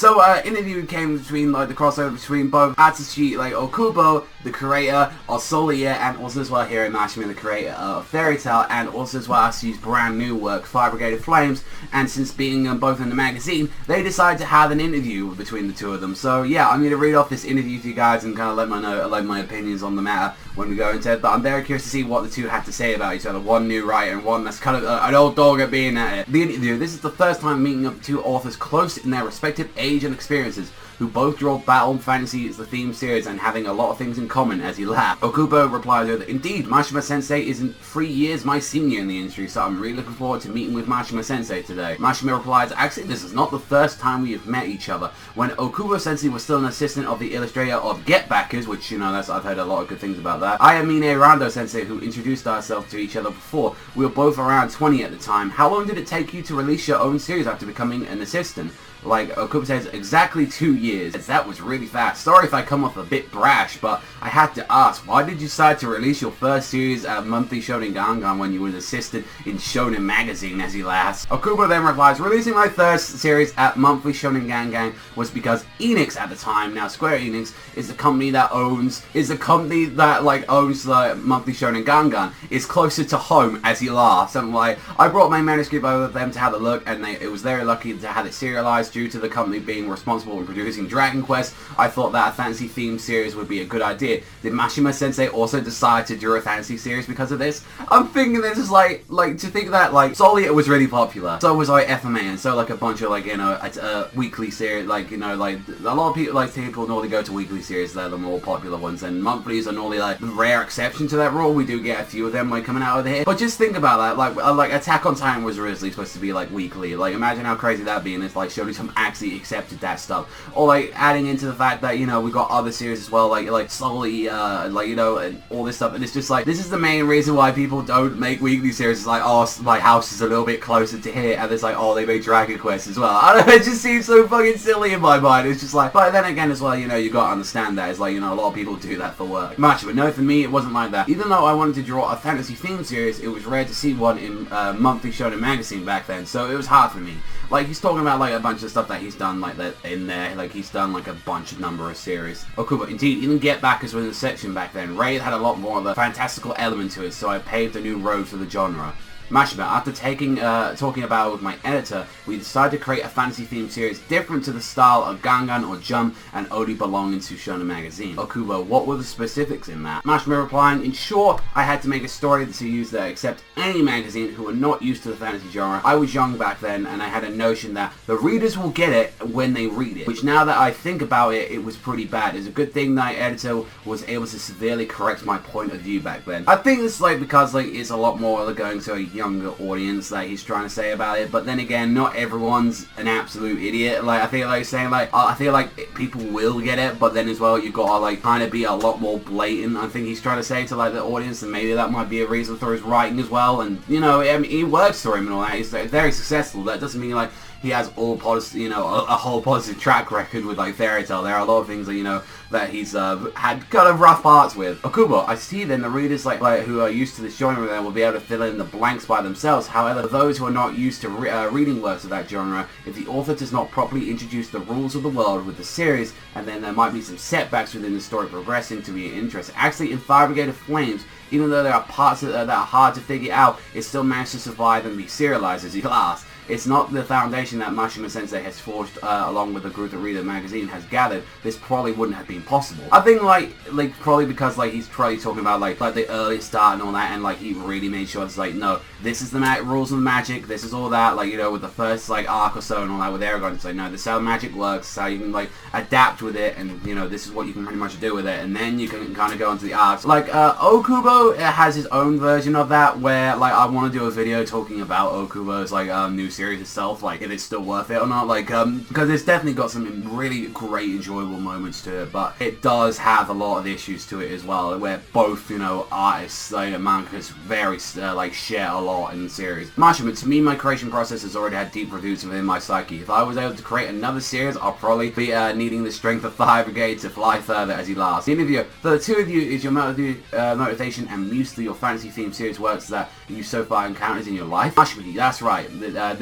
So, interview came between, like, the crossover between both Atsushi, like, Okubo, the creator of Soul Eater, and also as well HIRO MASHIMA, the creator of Fairy Tail, and also as well Atsushi's brand new work, Fire Brigade of Flames, and since being both in the magazine, they decided to have an interview between the two of them. So, yeah, I'm going to read off this interview to you guys and kind of let my opinions on the matter when we go into it, but I'm very curious to see what the two had to say about each other. One new writer and one that's kind of an old dog at being at it. The interview, this is the first time meeting of the two authors close in their respective age and experiences, who both draw battle fantasy as the theme series and having a lot of things in common, as he laughed. Okubo replied that, indeed, Mashima Sensei is 3 years my senior in the industry, so I'm really looking forward to meeting with Mashima Sensei today. Mashima replies, actually this is not the first time we have met each other. When Okubo Sensei was still an assistant of the illustrator of Get Backers, which, you know, I've heard a lot of good things about that. Ayamine Rando Sensei, who introduced ourselves to each other before, we were both around 20 at the time. How long did it take you to release your own series after becoming an assistant? Like, Okubo says, exactly 2 years. That was really fast. Sorry if I come off a bit brash, but I had to ask, why did you decide to release your first series at Monthly Shonen Gangan when you were an assistant in Shonen Magazine, as he laughs? Okubo then replies, releasing my first series at Monthly Shonen Gangan was because Enix at the time, now Square Enix, is the company that owns Monthly Shonen Gangan, is closer to home, as he laughs. I'm like, I brought my manuscript over to them to have a look, and it was very lucky to have it serialized due to the company being responsible in producing Dragon Quest. I thought that a fantasy themed series would be a good idea. Did Mashima Sensei also decide to do a fantasy series because of this? I'm thinking this is like to think that like Soul Eater was really popular, so was like FMA, and so like a bunch of like, you know, weekly series, like, you know, like a lot of people normally go to weekly series. They're the more popular ones, and monthlies are normally like the rare exception to that rule. We do get a few of them like coming out of here, but just think about that, like Attack on Titan was originally supposed to be like weekly. Like, imagine how crazy that'd be, and it's like Shonen actually accepted that stuff. Or like adding into the fact that, you know, we got other series as well, like slowly like, you know, and all this stuff, and it's just like, this is the main reason why people don't make weekly series. It's like, oh, my house is a little bit closer to here, and it's like, oh, they made Dragon Quest as well. I don't know, it just seems so fucking silly in my mind. It's just like, but then again as well, you know, you gotta understand that it's like, you know, a lot of people do that for work. But no, for me it wasn't like that. Even though I wanted to draw a fantasy themed series, it was rare to see one in Monthly Shonen Magazine back then, so it was hard for me. Like, he's talking about like a bunch of stuff that he's done like that in there, like he's done like a bunch of number of series. Okubo, indeed, even Get Backers was in the section back then. Raid had a lot more of a fantastical element to it, so I paved a new road for the genre. Mashima, after talking about it with my editor, we decided to create a fantasy-themed series different to the style of Gangan or Jump and only belonging to Shonen Magazine. Okubo, what were the specifics in that? Mashima replying, in short, I had to make a story to use that accept any magazine who are not used to the fantasy genre. I was young back then, and I had a notion that the readers will get it when they read it, which now that I think about it, it was pretty bad. It's a good thing that my editor was able to severely correct my point of view back then. I think it's like because like it's a lot more like going to a younger audience that he's trying to say about it, but then again, not everyone's an absolute idiot. Like, I feel like saying like, I feel like people will get it, but then as well, you've got to like kind of be a lot more blatant. I think he's trying to say to like the audience, and maybe that might be a reason for his writing as well. And you know, I mean, he works for him and all that. He's very successful. That doesn't mean like he has all positive, you know, a whole positive track record with like Fairy Tail. There are a lot of things that, you know, that he's had kind of rough parts with. Okubo, I see then the readers like who are used to this genre then will be able to fill in the blanks by themselves. However, those who are not used to reading works of that genre, if the author does not properly introduce the rules of the world with the series, and then there might be some setbacks within the story progressing to be interesting. Actually, in Fire Brigade of Flames, even though there are parts that are hard to figure out, it still managed to survive and be serialized as a class. It's not the foundation that Mashima Sensei has forged along with the group that Reader Magazine has gathered. This probably wouldn't have been possible. I think like probably because like he's probably talking about like the early start and all that, and like he really made sure it's like, no, this is the rules of the magic, this is all that, like, you know, with the first like arc or so and all that with Aragon, it's like, no, this is how magic works, this is how you can like adapt with it, and you know, this is what you can pretty much do with it, and then you can kind of go into the arcs. Like Okubo has his own version of that, where like I want to do a video talking about Okubo's like new series itself, like if it's still worth it or not, like because it's definitely got some really great enjoyable moments to it, but it does have a lot of issues to it as well, where both, you know, artists like mangas very like share a lot in the series. Mashima, to me, my creation process has already had deep roots within my psyche. If I was able to create another series, I'll probably be needing the strength of Fire Brigade to fly further, as he laughs. The interview, for the two of you, is your motivation and muse to your fantasy themed series works that you so far encountered in your life? Mashima, that's right.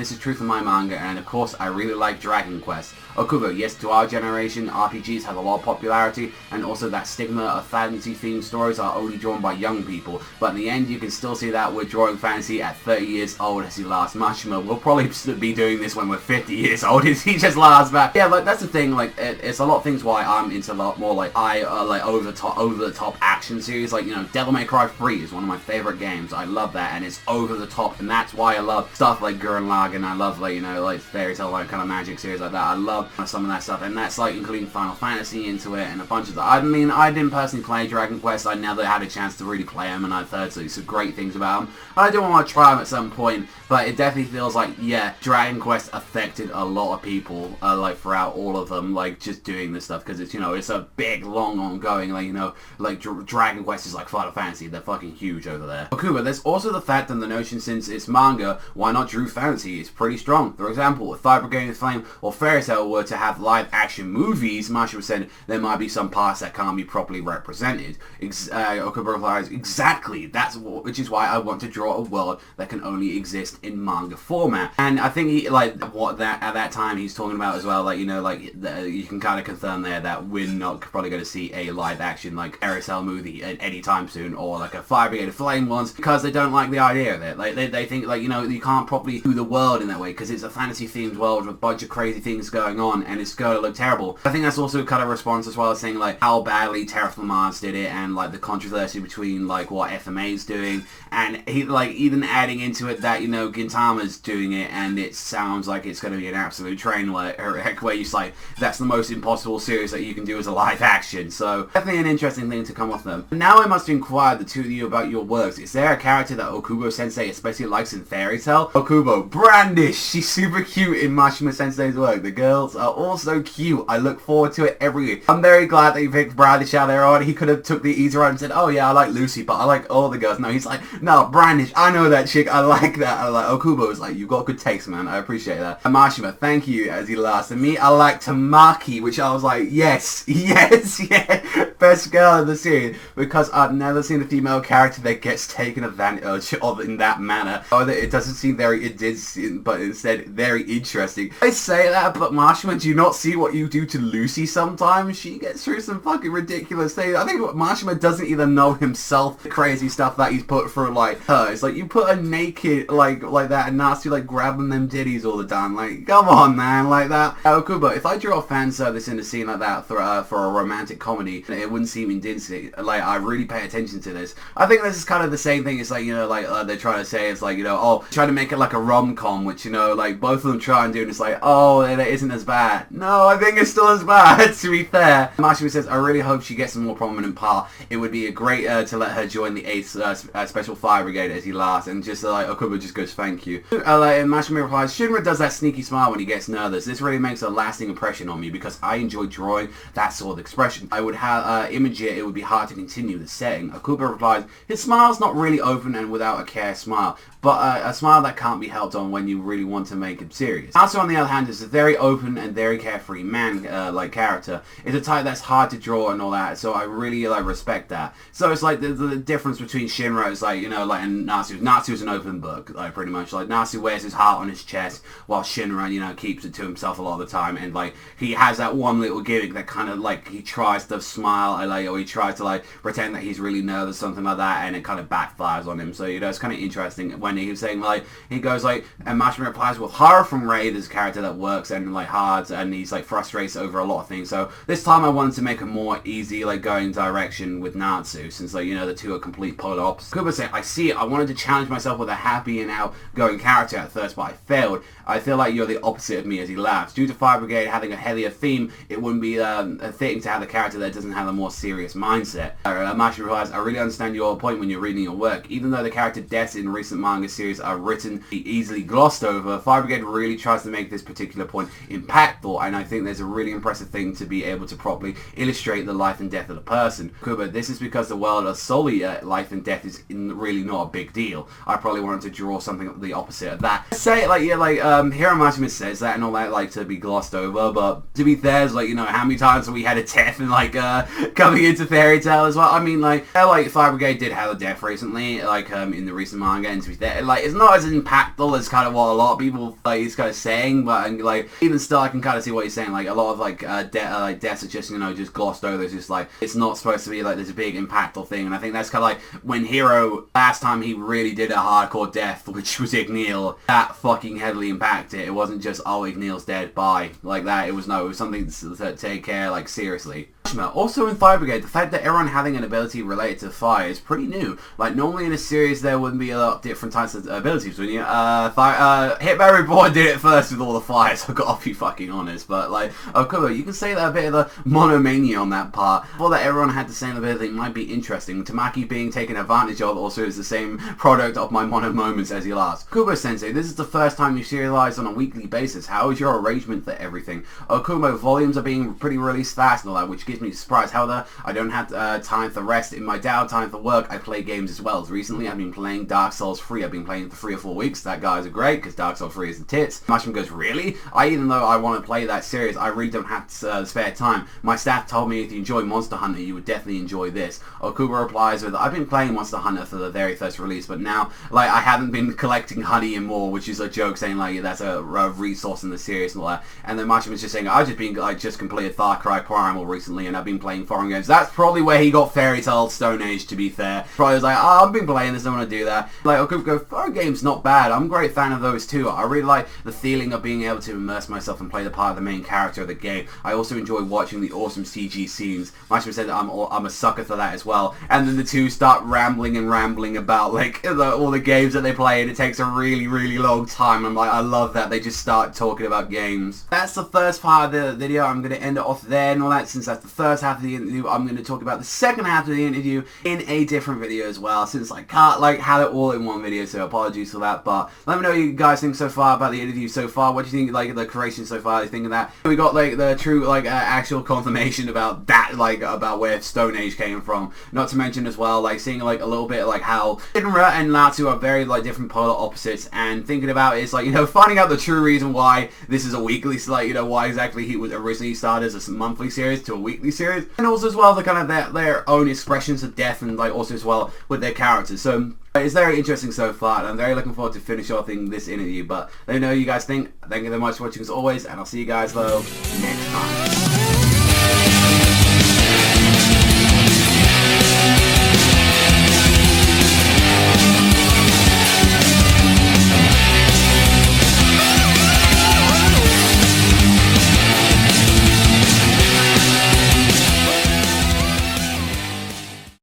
this is true for my manga, and of course I really like Dragon Quest. Okubo, yes, to our generation, RPGs have a lot of popularity, and also that stigma of fantasy-themed stories are only drawn by young people, but in the end you can still see that we're drawing fantasy at 30 years old as he laughs. Mashima will probably be doing this when we're 50 years old, as he just laughs back. Yeah, like, that's the thing, like, it's a lot of things why I'm into a lot more, like, over the top action series, like, you know, Devil May Cry 3 is one of my favorite games. I love that, and it's over the top, and that's why I love stuff like Gurren Lagann. I love, like, you know, like, fairy tale, like, kind of magic series like that. I love some of that stuff, and that's, like, including Final Fantasy into it, and a bunch of that. I mean, I didn't personally play Dragon Quest. I never had a chance to really play them, and I've heard some great things about them. I do want to try them at some point, but it definitely feels like, yeah, Dragon Quest affected a lot of people, like, throughout all of them, like, just doing this stuff, because it's, you know, it's a big, long, ongoing, like, you know, like, Dragon Quest is like Final Fantasy. They're fucking huge over there. Okuba, there's also the fact and the notion, since it's manga, why not Drew Fantasy? It's pretty strong. For example, if Fire Brigade Flame or Fairy Tail were to have live action movies, Marshall said there might be some parts that can't be properly represented. Okuba replies, exactly, which is why I want to draw a world that can only exist in manga format. And I think he, like, at that time he's talking about as well, like, you know, like, you can kind of confirm there that we're not probably going to see a live action, like, Fairy Tail movie anytime soon, or like a Fire Brigade Flame ones, because they don't like the idea of it. Like, they think, like, you know, you can't properly do the world in that way, because it's a fantasy themed world with a bunch of crazy things going on, and it's going to look terrible. I think that's also kind of a response as well as saying, like, how badly Terraformars did it, and, like, the controversy between, like, what FMA's doing, and he, like, even adding into it that, you know, Gintama's doing it, and it sounds like it's going to be an absolute train wreck, where you say that's the most impossible series that you can do as a live action. So definitely an interesting thing to come off them. Now I must inquire the two of you about your works. Is there a character that Okubo Sensei especially likes in Fairy Tail? Okubo, Brandish. She's super cute in Mashima Sensei's work. The girls are all so cute. I look forward to it every week. I'm very glad that you picked Brandish out there on. He could have took the easy route and said, oh yeah, I like Lucy, but I like all the girls. No, he's like, no, Brandish, I know that chick. I like that. I like Okubo. Is like, you've got good taste, man. I appreciate that. And Mashima, thank you, as he laughs. And me, I like Tamaki, which I was like, yes, yes, yeah, best girl in the series, because I've never seen a female character that gets taken advantage of in that manner. Oh, it doesn't seem but instead very interesting. I say that, but Mashima, do you not see what you do to Lucy sometimes? She gets through some fucking ridiculous things. I think Mashima doesn't even know himself the crazy stuff that he's put through, like her. It's like, you put her naked, like that, and Natsu, like, grabbing them ditties all the time. Like, come on, man, like that. Okubo, if I draw a fan service in a scene like that for a romantic comedy, it wouldn't seem indecent. Like, I really pay attention to this. I think this is kind of the same thing. It's like, you know, like, they're trying to say, it's like, you know, oh, try to make it like a rom-com, which, you know, like, both of them try and do, and it's like, oh, it isn't as bad. No, I think it's still as bad, to be fair. Mashima says, I really hope she gets a more prominent part. It would be a great to let her join the 8th Special Fire Brigade, as he laughs, and just like, Okubo just goes, thank you. And Mashima replies, Shinra does that sneaky smile when he gets nervous. This really makes a lasting impression on me, because I enjoy drawing that sort of expression. I would have image it would be hard to continue the setting. Okubo replies, his smile's not really open and without a care smile, but a smile that can't be held on when you really want to make him serious. Also, on the other hand, is a very open and very carefree man, like, character. It's a type that's hard to draw and all that, so I really, like, respect that. So it's like the difference between Shinra is, like, you know, like, and Natsu. Natsu's an open book, like, pretty much. Like, Natsu wears his heart on his chest, while Shinra, you know, keeps it to himself a lot of the time, and, like, he has that one little gimmick that kind of, like, he tries to smile, like, or he tries to, like, pretend that he's really nervous, something like that, and it kind of backfires on him. So, you know, it's kind of interesting when he was saying, like, he goes, like, and Mashima replies, with horror from Ray, there's a character that works and, like, hard, and he's, like, frustrated over a lot of things. So this time I wanted to make a more easy, like, going direction with Natsu, since, like, you know, the two are complete polar opposites. Kuba said, I see it. I wanted to challenge myself with a happy and outgoing character at first, but I failed. I feel like you're the opposite of me, as he laughs. Due to Fire Brigade having a heavier theme, it wouldn't be fitting to have a character that doesn't have a more serious mindset. Mashima replies, I really understand your point when you're reading your work. Even though the character deaths in recent manga series are written easily glossed over, Fire Brigade really tries to make this particular point impactful, and I think there's a really impressive thing to be able to properly illustrate the life and death of the person. Kuba, this is because the world of solely life and death is really not a big deal. I probably wanted to draw something the opposite of that. Say, like, yeah, like, HIRO MASHIMA says that and all that, like, to be glossed over, but to be fair, it's like, you know, how many times have we had a death and, like, coming into Fairy Tail as well? I mean, like, Fire Brigade did have a death recently, like, in the recent manga, and to be fair, like, it's not as impactful as kind like what a lot of people like he's kind of saying, but and, like even still I can kind of see what he's saying. Like a lot of like deaths are just, you know, just glossed over. It's just like it's not supposed to be like this big impactful thing, and I think that's kind of like when HIRO last time he really did a hardcore death, which was Igneel, that fucking heavily impacted. It wasn't just, oh, Igneel's dead, bye, like that. It was something to take care, like, seriously. Also in Fire Brigade, the fact that everyone having an ability related to fire is pretty new. Like, normally in a series there wouldn't be a lot of different types of abilities, wouldn't you? Hitman Reborn did it first with all the fires, I've got to be fucking honest, but like, Okubo, you can say that a bit of the monomania on that part. For that everyone had the same ability might be interesting. Tamaki being taken advantage of also is the same product of my mono moments as he last. Okubo-sensei, this is the first time you serialize on a weekly basis. How is your arrangement for everything? Okubo, volumes are being pretty released fast and all that, which gives me surprise. However, I don't have time for rest. In my downtime for work, I play games as well. Recently, I've been playing Dark Souls 3. I've been playing it for 3 or 4 weeks. That guys are great, because Dark Souls 3 is the tits. Mashima goes, really? Even though I want to play that series, I really don't have spare time. My staff told me if you enjoy Monster Hunter, you would definitely enjoy this. Okubo replies with, I've been playing Monster Hunter for the very first release, but now, like, I haven't been collecting honey and more, which is a joke saying, like, that's a resource in the series and all that. And then Mashima's just saying, I've just been, like, just completed Far Cry Primal recently, and I've been playing foreign games. That's probably where he got Fairy Tail Stone Age, to be fair. Probably was like, oh, I've been playing this, I don't want to do that. Like, Okubo goes, foreign games not bad. I'm a great fan of those too. I really like the feeling of being able to immerse myself and play the part of the main character of the game. I also enjoy watching the awesome CG scenes. Mashima said that I'm a sucker for that as well. And then the two start rambling about, like, all the games that they play, and it takes a really, really long time. I'm like, I love that. They just start talking about games. That's the first part of the video. I'm going to end it off there and all that. Since that's the first half of the interview, I'm going to talk about the second half of the interview in a different video as well, since I can't, like, have it all in one video, so apologies for that. But let me know what you guys think so far about the interview so far. What do you think, like, the creation so far? Do you think of that? We got, like, the true, like, actual confirmation about that, like, about where Stone Age came from. Not to mention as well, like, seeing, like, a little bit, like, how Shinra and Natsu are very, like, different polar opposites, and thinking about it is, like, you know, finding out the true reason why this is a weekly, like, you know, why exactly he was originally started as a monthly series to a weekly series, and also as well the kind of their own expressions of death, and, like, also as well with their characters. So it's very interesting so far, and I'm very looking forward to finish off this interview. But let me know what you guys think. Thank you very much for watching as always, and I'll see you guys though next time.